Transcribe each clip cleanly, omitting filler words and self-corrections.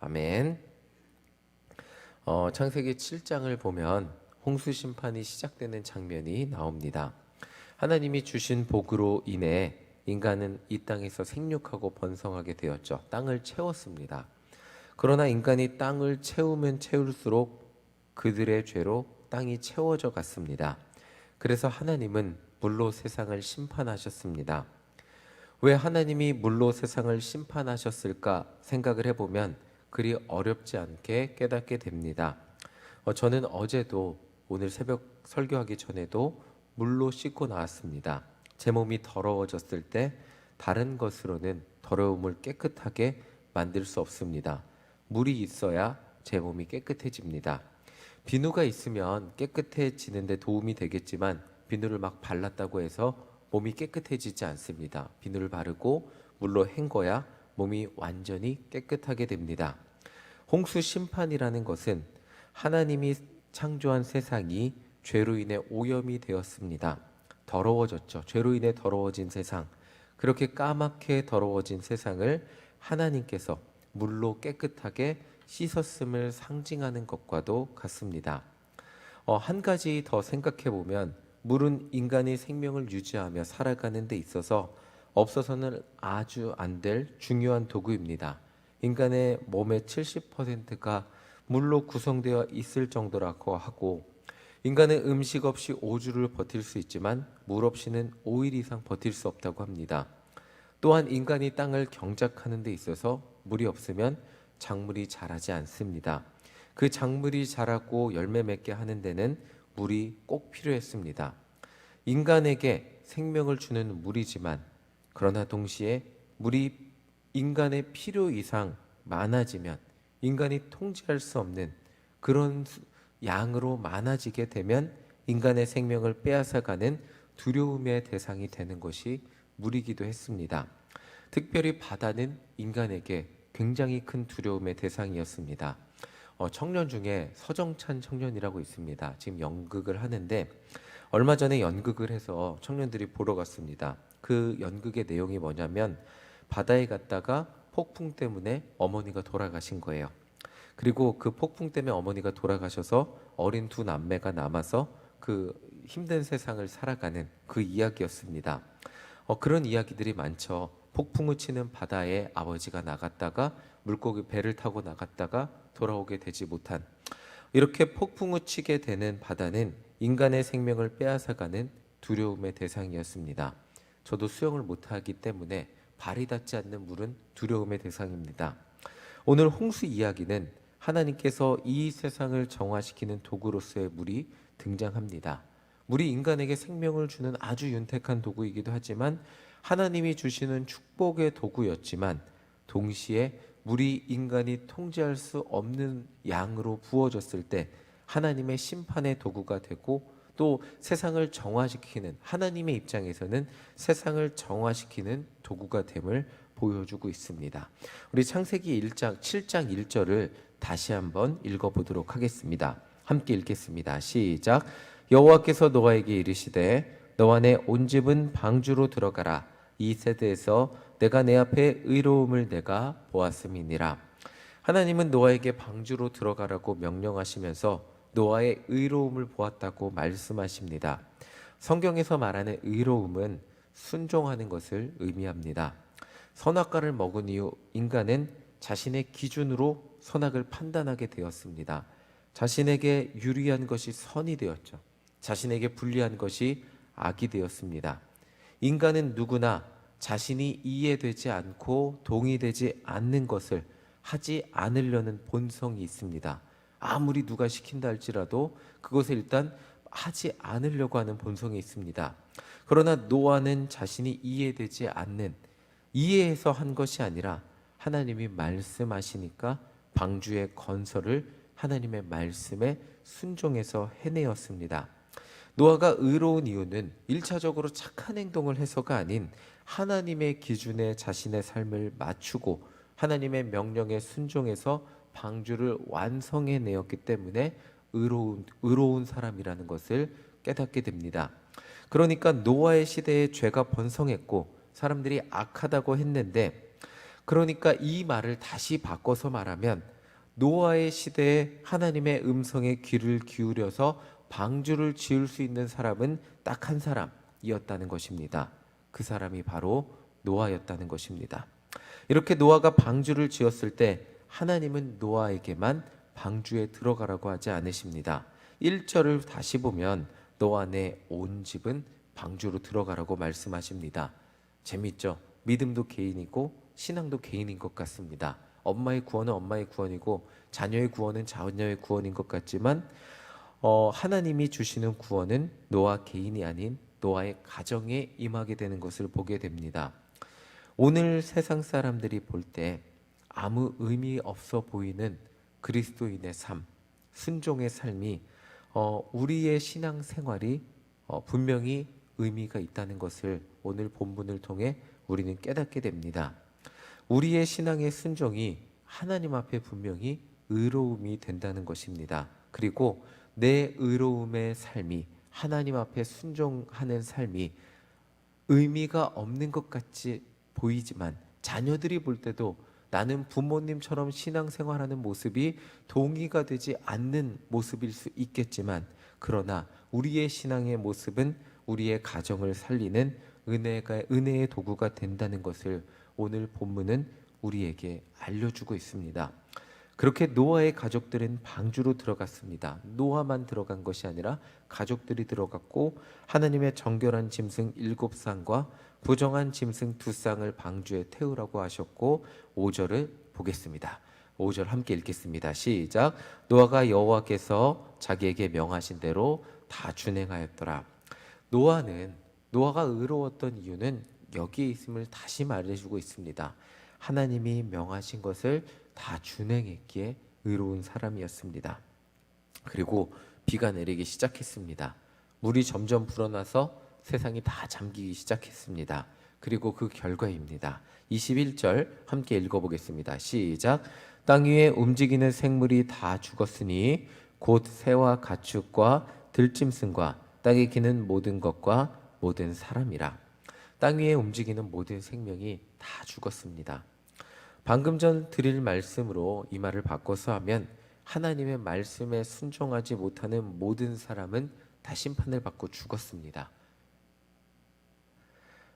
아멘. 창세기 7장을 보면 홍수 심판이 시작되는 장면이 나옵니다. 하나님이 주신 복으로 인해 인간은 이 땅에서 생육하고 번성하게 되었죠. 땅을 채웠습니다. 그러나 인간이 땅을 채우면 채울수록 그들의 죄로 땅이 채워져 갔습니다. 그래서 하나님은 물로 세상을 심판하셨습니다. 왜 하나님이 물로 세상을 심판하셨을까 생각을 해보면 그리 어렵지 않게 깨닫게 됩니다. 저는 어제도 오늘 새벽 설교하기 전에도 물로 씻고 나왔습니다. 제 몸이 더러워졌을 때 다른 것으로는 더러움을 깨끗하게 만들 수 없습니다. 물이 있어야 제 몸이 깨끗해집니다. 비누가 있으면 깨끗해지는 데 도움이 되겠지만 비누를 막 발랐다고 해서 몸이 깨끗해지지 않습니다. 비누를 바르고 물로 헹궈야 몸이 완전히 깨끗하게 됩니다. 홍수 심판이라는 것은 하나님이 창조한 세상이 죄로 인해 오염이 되었습니다. 더러워졌죠. 죄로 인해 더러워진 세상, 그렇게 까맣게 더러워진 세상을 하나님께서 물로 깨끗하게 씻었음을 상징하는 것과도 같습니다. 한 가지 더 생각해 보면 물은 인간의 생명을 유지하며 살아가는 데 있어서 없어서는 아주 안 될 중요한 도구입니다. 인간의 몸의 70%가 물로 구성되어 있을 정도라고 하고, 인간은 음식 없이 5주를 버틸 수 있지만 물 없이는 5일 이상 버틸 수 없다고 합니다. 또한 인간이 땅을 경작하는 데 있어서 물이 없으면 작물이 자라지 않습니다. 그 작물이 자라고 열매 맺게 하는 데는 물이 꼭 필요했습니다. 인간에게 생명을 주는 물이지만, 그러나 동시에 물이 인간의 필요 이상 많아지면 인간이 통제할 수 없는 그런 양으로 많아지게 되면 인간의 생명을 빼앗아가는 두려움의 대상이 되는 것이 물이기도 했습니다. 특별히 바다는 인간에게 굉장히 큰 두려움의 대상이었습니다. 청년 중에 서정찬 청년이라고 있습니다. 지금 연극을 하는데 얼마 전에 연극을 해서 청년들이 보러 갔습니다. 그 연극의 내용이 뭐냐면 바다에 갔다가 폭풍 때문에 어머니가 돌아가신 거예요. 그리고 그 폭풍 때문에 어머니가 돌아가셔서 어린 두 남매가 남아서 그 힘든 세상을 살아가는 그 이야기였습니다. 그런 이야기들이 많죠. 폭풍을 치는 바다에 아버지가 나갔다가 물고기 배를 타고 나갔다가 돌아오게 되지 못한, 이렇게 폭풍을 치게 되는 바다는 인간의 생명을 빼앗아가는 두려움의 대상이었습니다. 저도 수영을 못하기 때문에 발이 닿지 않는 물은 두려움의 대상입니다. 오늘 홍수 이야기는 하나님께서 이 세상을 정화시키는 도구로서의 물이 등장합니다. 물이 인간에게 생명을 주는 아주 윤택한 도구이기도 하지만 하나님이 주시는 축복의 도구였지만 동시에 물이 인간이 통제할 수 없는 양으로 부어졌을 때 하나님의 심판의 도구가 되고, 또 세상을 정화시키는, 하나님의 입장에서는 세상을 정화시키는 도구가 됨을 보여주고 있습니다. 우리 창세기 7장 1절을 다시 한번 읽어보도록 하겠습니다. 함께 읽겠습니다. 시작. 여호와께서 노아에게 이르시되 너와 내 온 집은 방주로 들어가라. 이 세대에서 내가 내 앞에 의로움을 내가 보았음이니라. 하나님은 노아에게 방주로 들어가라고 명령하시면서 노아의 의로움을 보았다고 말씀하십니다. 성경에서 말하는 의로움은 순종하는 것을 의미합니다. 선악과를 먹은 이후 인간은 자신의 기준으로 선악을 판단하게 되었습니다. 자신에게 유리한 것이 선이 되었죠. 자신에게 불리한 것이 악이 되었습니다. 인간은 누구나 자신이 이해되지 않고 동의되지 않는 것을 하지 않으려는 본성이 있습니다. 아무리 누가 시킨다 할지라도 그것을 일단 하지 않으려고 하는 본성이 있습니다. 그러나 노아는 자신이 이해되지 않는, 이해해서 한 것이 아니라 하나님이 말씀하시니까 방주의 건설을 하나님의 말씀에 순종해서 해내었습니다. 노아가 의로운 이유는 1차적으로 착한 행동을 해서가 아닌 하나님의 기준에 자신의 삶을 맞추고 하나님의 명령에 순종해서 방주를 완성해내었기 때문에 의로운 사람이라는 것을 깨닫게 됩니다. 그러니까 노아의 시대에 죄가 번성했고 사람들이 악하다고 했는데, 그러니까 이 말을 다시 바꿔서 말하면 노아의 시대에 하나님의 음성에 귀를 기울여서 방주를 지을 수 있는 사람은 딱 한 사람이었다는 것입니다. 그 사람이 바로 노아였다는 것입니다. 이렇게 노아가 방주를 지었을 때 하나님은 노아에게만 방주에 들어가라고 하지 않으십니다. 1절을 다시 보면 노아 내 온 집은 방주로 들어가라고 말씀하십니다. 재밌죠? 믿음도 개인이고 신앙도 개인인 것 같습니다. 엄마의 구원은 엄마의 구원이고 자녀의 구원은 자녀의 구원인 것 같지만 하나님이 주시는 구원은 노아 개인이 아닌 노아의 가정에 임하게 되는 것을 보게 됩니다. 오늘 세상 사람들이 볼 때 아무 의미 없어 보이는 그리스도인의 삶, 순종의 삶이 우리의 신앙 생활이 분명히 의미가 있다는 것을 오늘 본문을 통해 우리는 깨닫게 됩니다. 우리의 신앙의 순종이 하나님 앞에 분명히 의로움이 된다는 것입니다. 그리고 내 의로움의 삶이 하나님 앞에 순종하는 삶이 의미가 없는 것 같이 보이지만 자녀들이 볼 때도 나는 부모님처럼 신앙생활하는 모습이 동의가 되지 않는 모습일 수 있겠지만 그러나 우리의 신앙의 모습은 우리의 가정을 살리는 은혜의 도구가 된다는 것을 오늘 본문은 우리에게 알려주고 있습니다. 그렇게 노아의 가족들은 방주로 들어갔습니다. 노아만 들어간 것이 아니라 가족들이 들어갔고 하나님의 정결한 짐승 7쌍과 부정한 짐승 2쌍을 방주에 태우라고 하셨고 5절을 보겠습니다. 5절 함께 읽겠습니다. 시작. 노아가 여호와께서 자기에게 명하신 대로 다 준행하였더라. 노아가 의로웠던 이유는 여기에 있음을 다시 말해주고 있습니다. 하나님이 명하신 것을 다 준행했기에 의로운 사람이었습니다. 그리고 비가 내리기 시작했습니다. 물이 점점 불어나서 세상이 다 잠기기 시작했습니다. 그리고 그 결과입니다. 21절 함께 읽어보겠습니다. 시작. 땅 위에 움직이는 생물이 다 죽었으니 곧 새와 가축과 들짐승과 땅에 기는 모든 것과 모든 사람이라. 땅 위에 움직이는 모든 생명이 다 죽었습니다. 방금 전 드릴 말씀으로 이 말을 바꿔서 하면 하나님의 말씀에 순종하지 못하는 모든 사람은 다 심판을 받고 죽었습니다.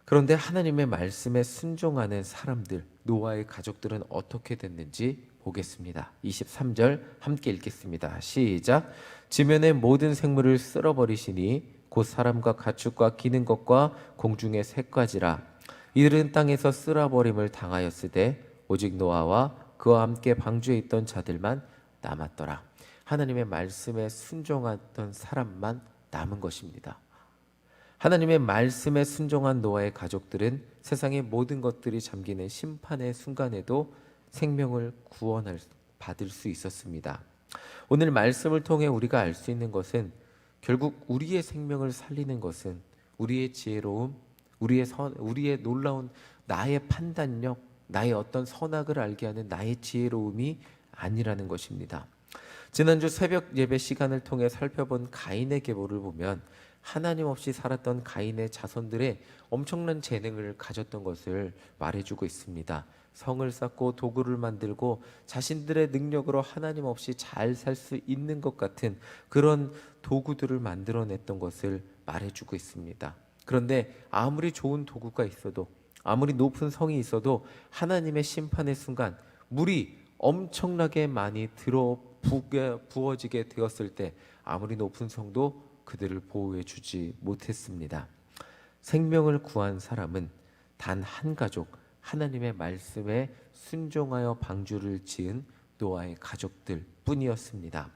그런데 하나님의 말씀에 순종하는 사람들, 노아의 가족들은 어떻게 됐는지 보겠습니다. 23절 함께 읽겠습니다. 시작. 지면의 모든 생물을 쓸어버리시니 곧 사람과 가축과 기는 것과 공중의 새까지라. 이들은 땅에서 쓸어버림을 당하였으되 오직 노아와 그와 함께 방주에 있던 자들만 남았더라. 하나님의 말씀에 순종했던 사람만 남은 것입니다. 하나님의 말씀에 순종한 노아의 가족들은 세상의 모든 것들이 잠기는 심판의 순간에도 생명을 받을 수 있었습니다. 오늘 말씀을 통해 우리가 알 수 있는 것은 결국 우리의 생명을 살리는 것은 우리의 지혜로움, 우리의 놀라운 나의 판단력, 나의 어떤 선악을 알게 하는 나의 지혜로움이 아니라는 것입니다. 지난주 새벽 예배 시간을 통해 살펴본 가인의 계보를 보면 하나님 없이 살았던 가인의 자손들의 엄청난 재능을 가졌던 것을 말해주고 있습니다. 성을 쌓고 도구를 만들고 자신들의 능력으로 하나님 없이 잘 살 수 있는 것 같은 그런 도구들을 만들어냈던 것을 말해주고 있습니다. 그런데 아무리 좋은 도구가 있어도 아무리 높은 성이 있어도 하나님의 심판의 순간 물이 엄청나게 많이 부어지게 되었을 때 아무리 높은 성도 그들을 보호해 주지 못했습니다. 생명을 구한 사람은 단 한 가족, 하나님의 말씀에 순종하여 방주를 지은 노아의 가족들 뿐이었습니다.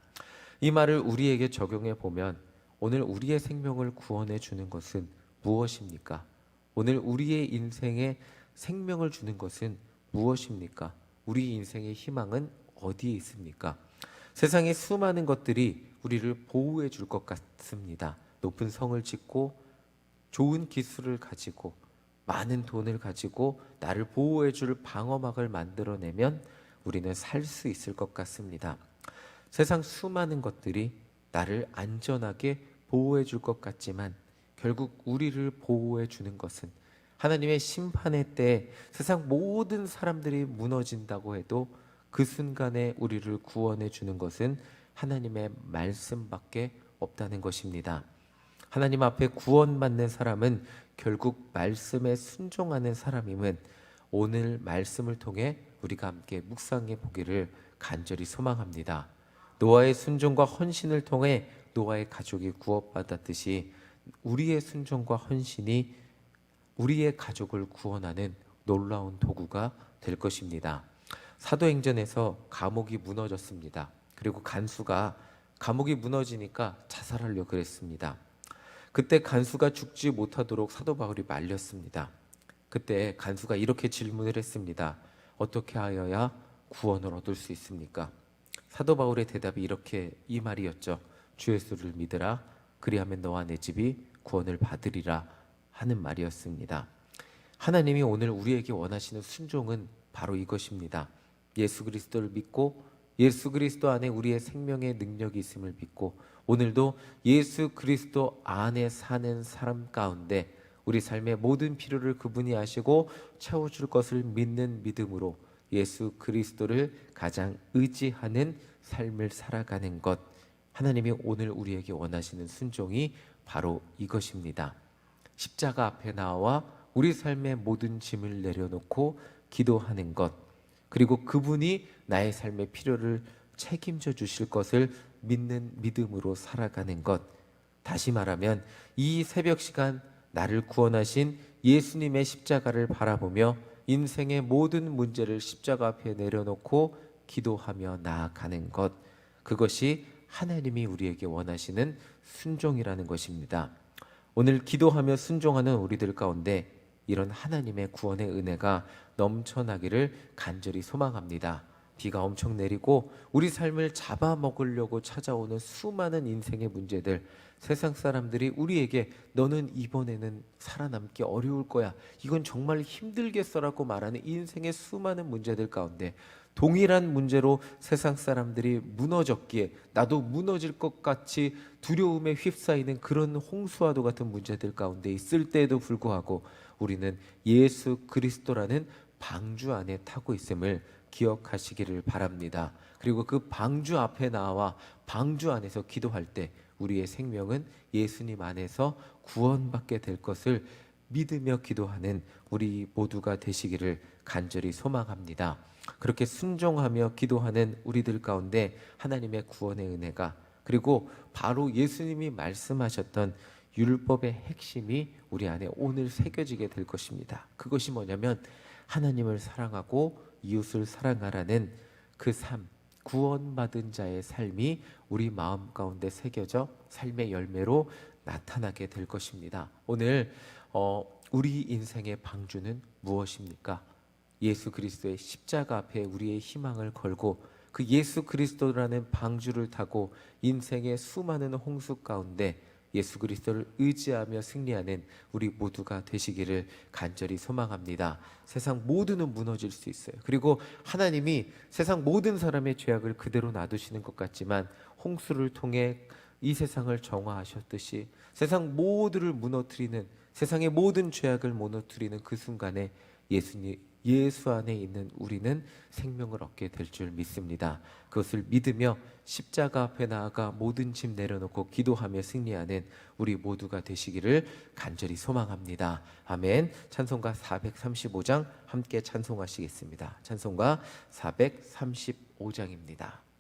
이 말을 우리에게 적용해 보면 오늘 우리의 생명을 구원해 주는 것은 무엇입니까? 오늘 우리의 인생에 생명을 주는 것은 무엇입니까? 우리 인생의 희망은 어디에 있습니까? 세상의 수많은 것들이 우리를 보호해 줄 것 같습니다. 높은 성을 짓고 좋은 기술을 가지고 많은 돈을 가지고 나를 보호해 줄 방어막을 만들어내면 우리는 살 수 있을 것 같습니다. 세상 수많은 것들이 나를 안전하게 보호해 줄 것 같지만 결국 우리를 보호해 주는 것은 하나님의 심판의 때 세상 모든 사람들이 무너진다고 해도 그 순간에 우리를 구원해 주는 것은 하나님의 말씀밖에 없다는 것입니다. 하나님 앞에 구원받는 사람은 결국 말씀에 순종하는 사람임은 오늘 말씀을 통해 우리가 함께 묵상해 보기를 간절히 소망합니다. 노아의 순종과 헌신을 통해 노아의 가족이 구원받았듯이 우리의 순종과 헌신이 우리의 가족을 구원하는 놀라운 도구가 될 것입니다. 사도행전에서 감옥이 무너졌습니다. 그리고 간수가 감옥이 무너지니까 자살하려고 그랬습니다. 그때 간수가 죽지 못하도록 사도 바울이 말렸습니다. 그때 간수가 이렇게 질문을 했습니다. 어떻게 하여야 구원을 얻을 수 있습니까? 사도 바울의 대답이 이 말이었죠. 주 예수를 믿으라. 그리하면 너와 내 집이 구원을 받으리라 하는 말이었습니다. 하나님이 오늘 우리에게 원하시는 순종은 바로 이것입니다. 예수 그리스도를 믿고 예수 그리스도 안에 우리의 생명의 능력이 있음을 믿고 오늘도 예수 그리스도 안에 사는 사람 가운데 우리 삶의 모든 필요를 그분이 아시고 채워줄 것을 믿는 믿음으로 예수 그리스도를 가장 의지하는 삶을 살아가는 것, 하나님이 오늘 우리에게 원하시는 순종이 바로 이것입니다. 십자가 앞에 나와 우리 삶의 모든 짐을 내려놓고 기도하는 것, 그리고 그분이 나의 삶의 필요를 책임져 주실 것을 믿는 믿음으로 살아가는 것. 다시 말하면 이 새벽 시간 나를 구원하신 예수님의 십자가를 바라보며 인생의 모든 문제를 십자가 앞에 내려놓고 기도하며 나아가는 것, 그것이 하나님이 우리에게 원하시는 순종이라는 것입니다. 오늘 기도하며 순종하는 우리들 가운데 이런 하나님의 구원의 은혜가 넘쳐나기를 간절히 소망합니다. 비가 엄청 내리고 우리 삶을 잡아먹으려고 찾아오는 수많은 인생의 문제들, 세상 사람들이 우리에게 너는 이번에는 살아남기 어려울 거야, 이건 정말 힘들겠어라고 말하는 인생의 수많은 문제들 가운데 동일한 문제로 세상 사람들이 무너졌기에 나도 무너질 것 같이 두려움에 휩싸이는 그런 홍수와도 같은 문제들 가운데 있을 때에도 불구하고 우리는 예수 그리스도라는 방주 안에 타고 있음을 기억하시기를 바랍니다. 그리고 그 방주 앞에 나와 방주 안에서 기도할 때 우리의 생명은 예수님 안에서 구원받게 될 것을 믿으며 기도하는 우리 모두가 되시기를 간절히 소망합니다. 그렇게 순종하며 기도하는 우리들 가운데 하나님의 구원의 은혜가, 그리고 바로 예수님이 말씀하셨던 율법의 핵심이 우리 안에 오늘 새겨지게 될 것입니다. 그것이 뭐냐면 하나님을 사랑하고 이웃을 사랑하라는 그 삶, 구원받은 자의 삶이 우리 마음 가운데 새겨져 삶의 열매로 나타나게 될 것입니다. 오늘 우리 인생의 방주는 무엇입니까? 예수 그리스도의 십자가 앞에 우리의 희망을 걸고 그 예수 그리스도라는 방주를 타고 인생의 수많은 홍수 가운데 예수 그리스도를 의지하며 승리하는 우리 모두가 되시기를 간절히 소망합니다. 세상 모두는 무너질 수 있어요. 그리고 하나님이 세상 모든 사람의 죄악을 그대로 놔두시는 것 같지만 홍수를 통해 이 세상을 정화하셨듯이 세상 모두를 무너뜨리는, 세상의 모든 죄악을 무너뜨리는 그 순간에 예수 안에 있는 우리는 생명을 얻게 될 줄 믿습니다. 그것을 믿으며 십자가 앞에 나아가 모든 짐 내려놓고 기도하며 승리하는 우리 모두가 되시기를 간절히 소망합니다. 아멘. 찬송가 435장 함께 찬송하시겠습니다. 찬송가 435장입니다.